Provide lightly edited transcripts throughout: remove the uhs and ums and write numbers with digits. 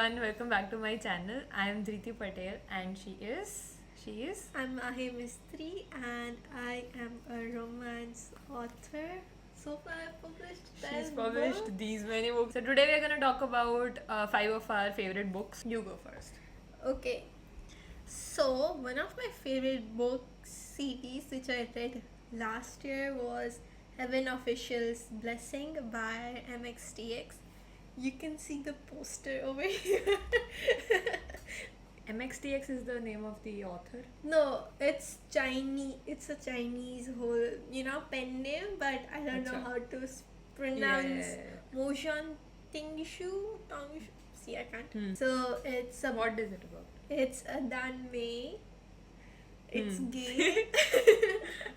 everyone, welcome back to my channel. I am Dhriti Patel and she is I'm Ahe Mistry and I am a romance author. So far I've published she's 10 published books. these many books. So today we are going to talk about 5 of our favorite books. You go first. Okay, so one of my favorite book series which I read last year was Heaven Official's Blessing by MXTX. You can see the poster over here. MXTX is the name of the author. No, it's Chinese. It's a Chinese whole, pen name, but I don't know Acha. how to pronounce Yeah. Motion Tingshu. See, I can't. Hmm. So it's a What is it about? it's a Dan Mei. It's Hmm. gay.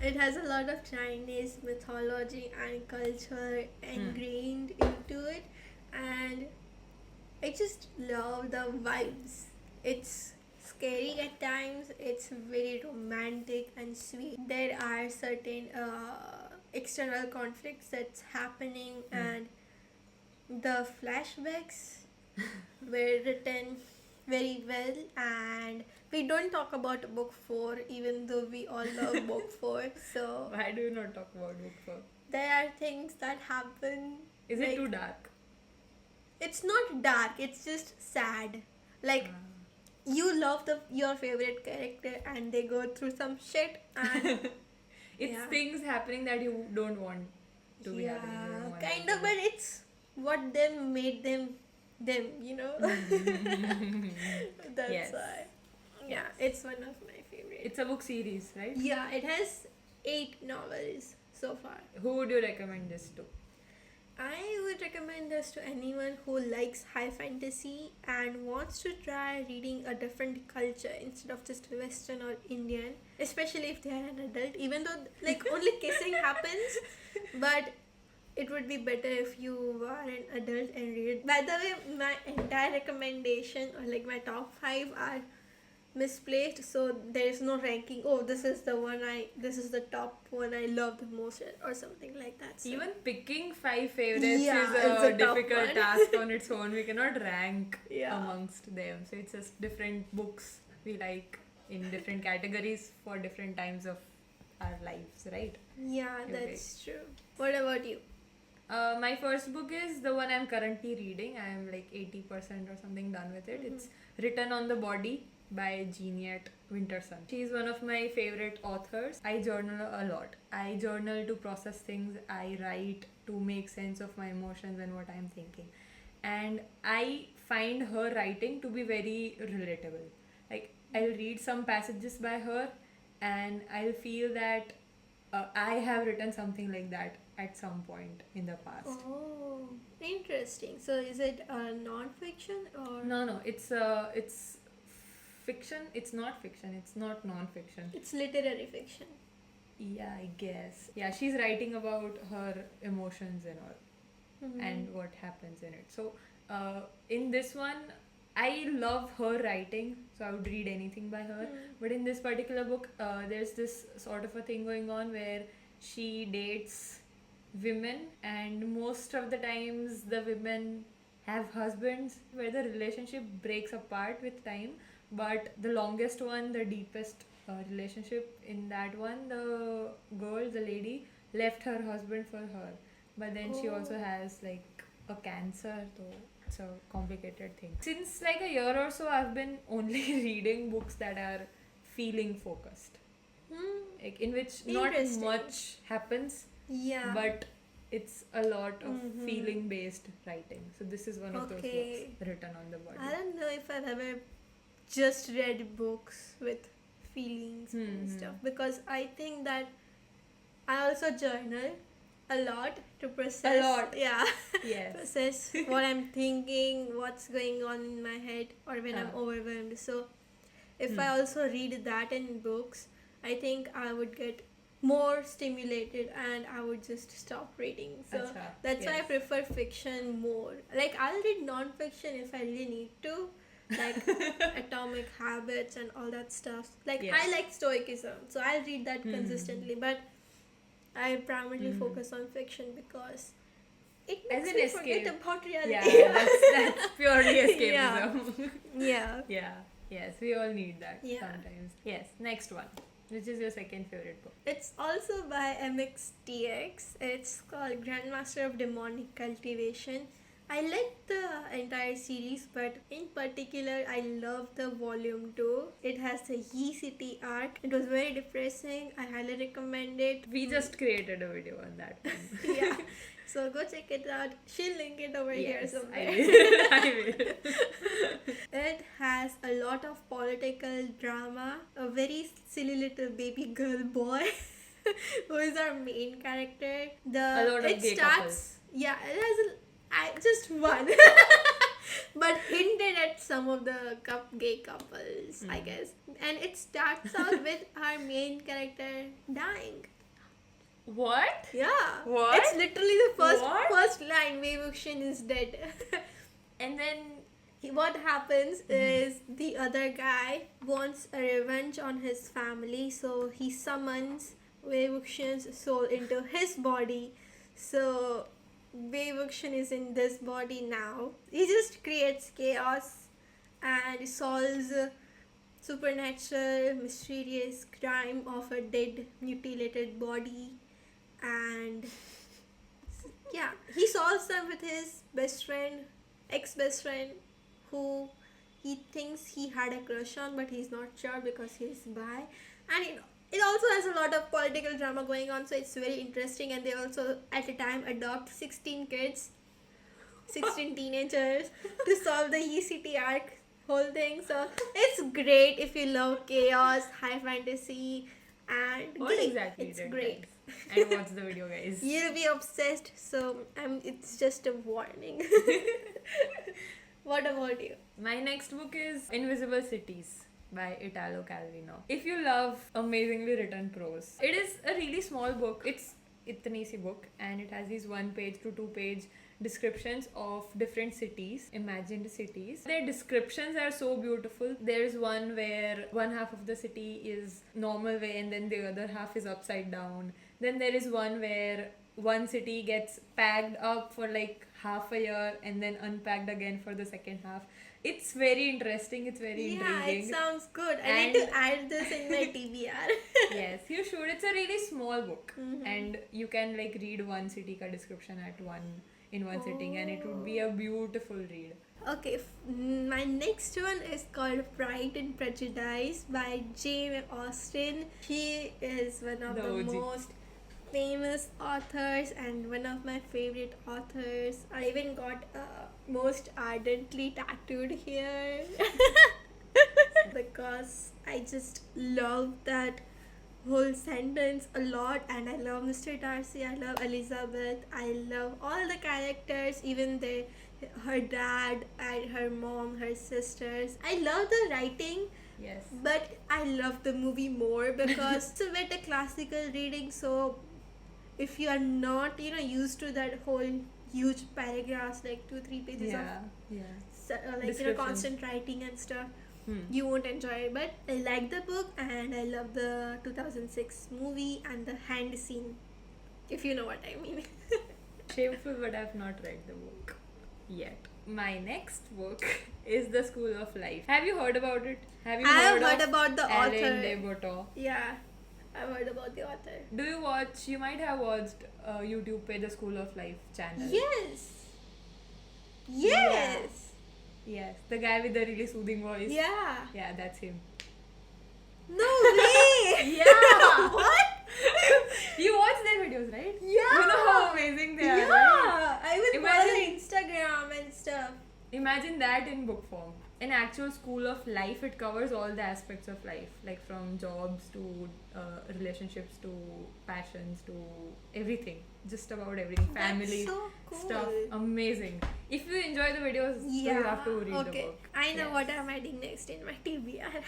It has a lot of Chinese mythology and culture ingrained into it, and I just love the vibes. It's scary at times, it's very romantic and sweet. There are certain external conflicts that's happening, and the flashbacks were written very well. And we don't talk about book 4, even though we all love book 4. So Why do you not talk about book 4? there are things that happen. Is it like- too dark? It's not dark, it's just sad. Like, you love your favorite character and they go through some shit and It's Yeah. things happening that you don't want to be happening. You don't want kind them of, to but it's what them made them, That's Yes. why. Yeah, it's one of my favorites. It's a book series, right? Yeah, it has 8 novels so far. Who would you recommend this to? I would recommend this to anyone who likes high fantasy and wants to try reading a different culture instead of just Western or Indian, especially if they are an adult, even though like only kissing happens, but it would be better if you are an adult and read it. By the way, my entire recommendation or like my top 5 are misplaced, so there is no ranking. Oh, this is the top one I love the most, or something like that. So. Even picking 5 favorites Yeah, is it's a a tough difficult one. task on its own. We cannot rank Yeah. amongst them. So it's just different books we like in different categories for different times of our lives, right? Yeah, Okay. that's true. What about you? My first book is the one I'm currently reading. I'm like 80% or something done with it. It's Written on the Body by Jeanette Winterson. She's one of my favorite authors. I journal a lot. I journal to process things. I write to make sense of my emotions and what I'm thinking. And I find her writing to be very relatable. Like, I'll read some passages by her and I'll feel that I have written something like that at some point in the past. Oh, interesting. So is it non-fiction or No, it's fiction. It's not fiction. It's not non-fiction. it's literary fiction? Yeah, I guess. Yeah, she's writing about her emotions and all, Mhm. and what happens in it. So, in this one, I love her writing, so I would read anything by her. But in this particular book, there's this sort of a thing going on where she dates women, and most of the times the women have husbands where the relationship breaks apart with time. But the longest one, the deepest relationship in that one, the girl, the lady, left her husband for her. But then she also has like a cancer, so it's a complicated thing. Since like a year or so, I've been only reading books that are feeling focused, like in which not Interesting. much happens, Yeah. but it's a lot of feeling based writing. So this is one of those Okay. books, Written on the Body. I don't know if I've ever just read books with feelings and stuff, because I think that I also journal a lot to process. A lot. Yeah. Yes. Process what I'm thinking, what's going on in my head, or when I'm Ah. overwhelmed. So if I also read that in books, I think I would get more stimulated and I would just stop reading. So Acha, that's why I yes. prefer fiction more. Like, I'll read non-fiction if I really need to, like Atomic Habits and all that stuff. Like, Yes. I like Stoicism, so I'll read that consistently, but I primarily focus on fiction because it As makes an me escape. forget about reality. Yeah, that's purely Yeah. escapism. Yeah. Yeah, yes, we all need that Yeah. sometimes. Yes, next one. Which is your second favorite book? It's also by MXTX. It's called Grandmaster of Demonic Cultivation. I like the entire series, but in particular, I love the volume 2. It has the Yi City arc. It was very depressing. I highly recommend it. We just created a video on that one. Yeah. So go check it out. She'll link it over here Yes, somewhere. I will. I will. It has a lot of political drama. A very silly little baby girl boy who is our main character. A lot of it gay starts. couples. Yeah, it has just one, but hinted at some of the gay couples, I guess. And it starts out with our main character dying. What? Yeah. What? It's literally the What? first line. Wei Wuxian is dead. And then What happens is the other guy wants a revenge on his family, so he summons Wei Wuxian's soul into his body. So Wei Wuxian is in this body now. He just creates chaos and solves a supernatural, mysterious crime of a dead, mutilated body. And yeah, he solves them with his best friend, ex-best friend, who he thinks he had a crush on, but he's not sure because he's bi. And it also has a lot of political drama going on, so it's very interesting. And they also at a time adopt 16 kids, 16 teenagers to solve the ECT arc whole thing. So it's great if you love chaos, high fantasy, and what gay. exactly It's did great. guys? And watch the video, guys. You'll be obsessed, so it's just a warning. What about you? My next book is Invisible Cities by Italo Calvino. If you love amazingly written prose, it is a really small book. It's itni si book, and it has these 1 page to 2 page descriptions of different cities, imagined cities. Their descriptions are so beautiful. There's one where one half of the city is normal way and then the other half is upside down. Then there is one where one city gets packed up for like half a year and then unpacked again for the second half. It's very interesting. It's very Yeah, it intriguing. sounds good. I need to add this in my TBR. Yes, you should. It's a really small book, Mhm. and you can like read one city ka description in one sitting, and it would be a beautiful read. Okay, my next one is called Pride and Prejudice by Jane Austen. She is one of The the OG. most famous authors and one of my favorite authors. I even got most ardently tattooed here because I just love that whole sentence a lot, and I love Mr. Darcy, I love Elizabeth, I love all the characters, even her dad and her mom, her sisters. I love the writing, Yes. but I love the movie more because it's a bit a classical reading. So if you are not used to that whole huge paragraphs, like 2-3 pages Yeah. Yeah. of Description. constant writing and stuff, you won't enjoy it. But I like the book, and I love the 2006 movie and the hand scene, if you know what I mean. Shameful, but I've not read the book yet. My next book is The School of Life. Have you heard about it? Have you I have heard heard of about the Alain author. de Botton? Yeah, I've heard about the author. Do you watch? You might have watched YouTube pe The School of Life channel. Yes. Yes. Yes, the guy with the really soothing voice. Yeah. Yeah, that's him. No way. Yeah. What? You watch their videos, right? Yeah. You know how amazing they are, right? Yeah. I will follow Imagine- Instagram and stuff. Imagine that in book form. An actual school of life. It covers all the aspects of life, like from jobs to relationships to passions to everything. Just about everything. Family That's so cool. stuff. Amazing. If you enjoy the videos, Yeah. you have to read the Okay. book. I know Yes. what I'm adding next in my TBR.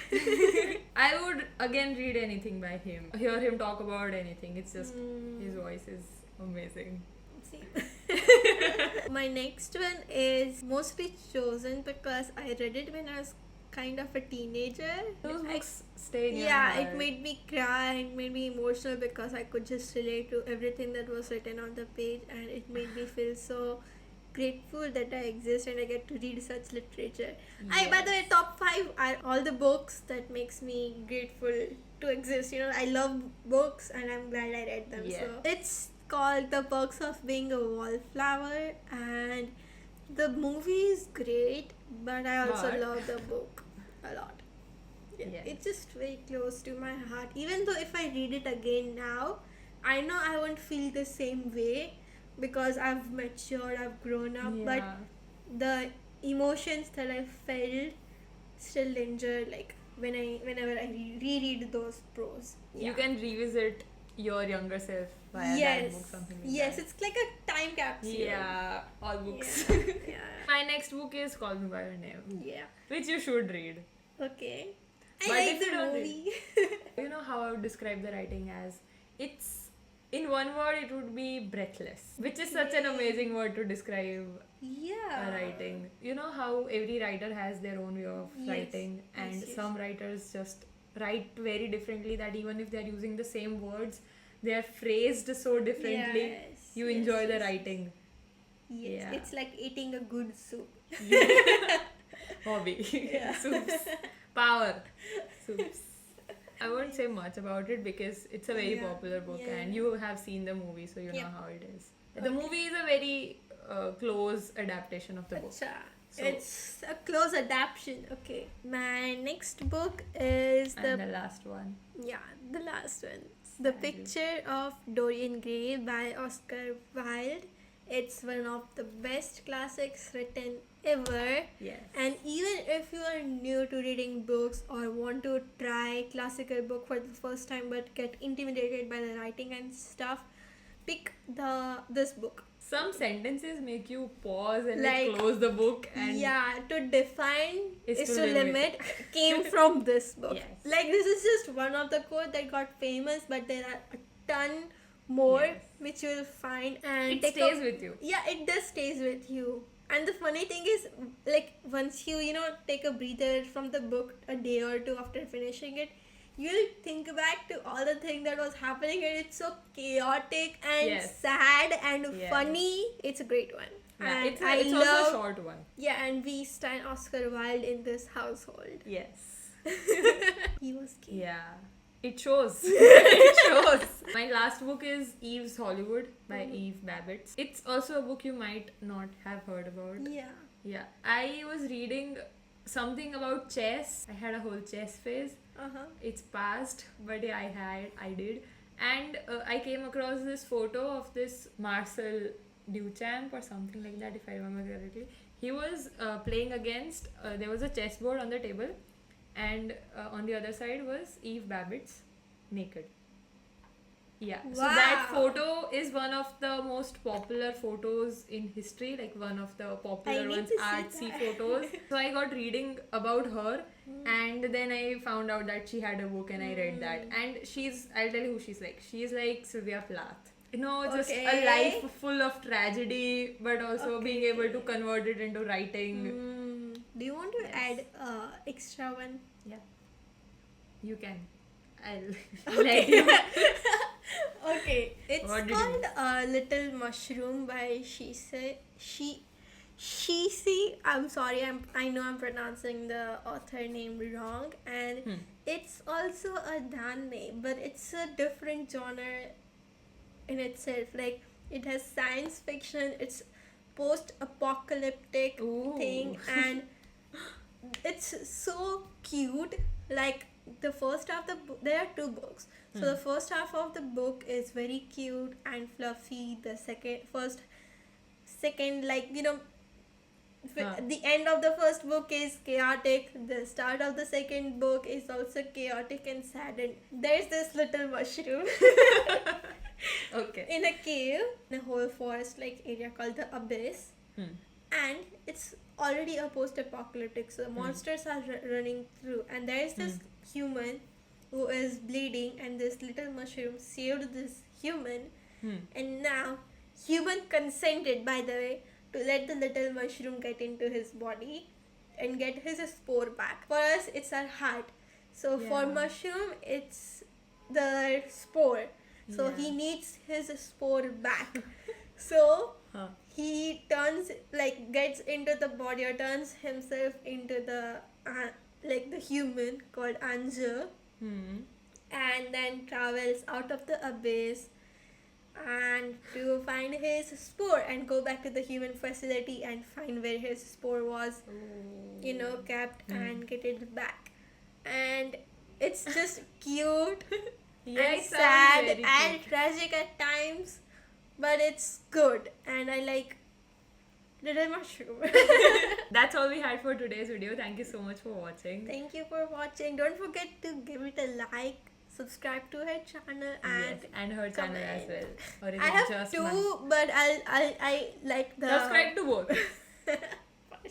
I would again read anything by him. Hear him talk about anything. It's just his voice is amazing. See. My next one is mostly chosen because I read it when I was kind of a teenager. Those I- books stay in your yeah, heart. it made me cry, it made me emotional because I could just relate to everything that was written on the page, and it made me feel so grateful that I exist and I get to read such literature. By the way, Yes. top 5 are all the books that makes me grateful to exist. You know, I love books and I'm glad I read them. Yeah. So it's called The Perks of Being a Wallflower, and the movie is great, but I also But- love the book a lot. Yeah, Yes. it's just very close to my heart. Even though if I read it again now, I know I won't feel the same way because I've matured, I've grown up, but Yeah. the emotions that I felt still linger like whenever I reread those prose. You can revisit your younger self via yes, that book, something like yes, that. it's like a time capsule. Yeah, all books. Yeah. yeah. My next book is Call Me By Your Name, Yeah. which you should read. Okay. But I like if you the don't movie. You know how I would describe the writing as? It's, in one word, it would be breathless, which is such an Yay. amazing word to describe yeah. writing. You know how every writer has their own way of Yes. writing, and Yes, yes. some writers just write very differently, that even if they're using the same words, they are phrased so differently. Yes, You yes, enjoy the yes. writing. Yes, Yeah. it's like eating a good soup. Hobby. Yeah. Soups. Power. Soups. I won't say much about it because it's a very Yeah. popular book, Yeah. and you have seen the movie, so you Yeah. know how it is. The Okay. movie is a very close adaptation of the book. Acha. So- It's a close adaptation. Okay. My next book is And the last one. the last one. The Sadly. Picture of Dorian Gray by Oscar Wilde. It's one of the best classics written ever. Yes. And even if you are new to reading books or want to try classical book for the first time but get intimidated by the writing and stuff, pick this book. Some sentences make you pause and Like, close the book and yeah, to define Is is to to limit. limit came from this book. Yes. Like, this is just one of the quotes that got famous, but there are a ton more Yes. which you will find, and it take stays a, with you. yeah, it does stays with you. And the funny thing is, like, once you take a breather from the book a day or two after finishing it, you'll think back to all the things that was happening, and it's so chaotic and Yes. sad and Yes. funny. It's a great one. Yeah, And it's also a short one. yeah, and we stand Oscar Wilde in this household. Yes. He was king. Yeah. It shows. It shows. My last book is Eve's Hollywood by Eve Babbitt. It's also a book you might not have heard about. Yeah. Yeah. I was reading something about chess. I had a whole chess phase. Uh-huh. It's past, but yeah, I did. And I came across this photo of this Marcel Duchamp or something like that, if I remember correctly. He was playing against, there was a chessboard on the table, and on the other side was Eve Babbitt naked. Yeah, so that Wow. photo is one of the most popular photos in history, like one of the popular need ones, to see artsy that. photos. So I got reading about her, and then I found out that she had a book, and I read that. And I'll tell you who she's like. She's like Sylvia Plath. Just a Okay. life full of tragedy, but also being able to Okay. convert it into writing. Do you want to Yes. add extra one? You can. I'll let you. Okay. It's What did you called Little Mushroom by Shisi. I'm sorry, I know I'm pronouncing the author name wrong, and it's also a danme, but it's a different genre in itself. Like, it has science fiction, it's post-apocalyptic Ooh. thing, and it's so cute. Like, the first half of the book, there are two books. So the first half of the book is very cute and fluffy. The second, like, the end of the first book is chaotic. The start of the second book is also chaotic and sad. And there's this little mushroom Okay. in a cave in a whole forest like area called the Abyss, and it's already a post-apocalyptic, so monsters are running through, and there's this human who is bleeding, and this little mushroom saved this human, and now human consented, by the way, to let the little mushroom get into his body, and get his spore back. For us, it's our heart. So for Yeah. mushroom, it's the spore. So Yeah. he needs his spore back. So Huh. he turns, like, gets into the body or turns himself into the like the human called Anja, Hmm. and then travels out of the abyss and to find his spore and go back to the human facility and find where his spore was, kept, and get it back. And it's just cute Yeah, and it sounds sad very and cute. tragic at times, but it's good, and I like little mushroom. That's all we had for today's video. Thank you so much for watching. Thank you for watching. Don't forget to give it a like, subscribe to her channel, and Yes, and her channel as comment. well. Or is I it have just two, mine? but I like the Subscribe to both.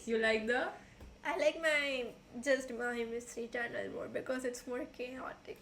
You like the? I like my mystery channel more because it's more chaotic.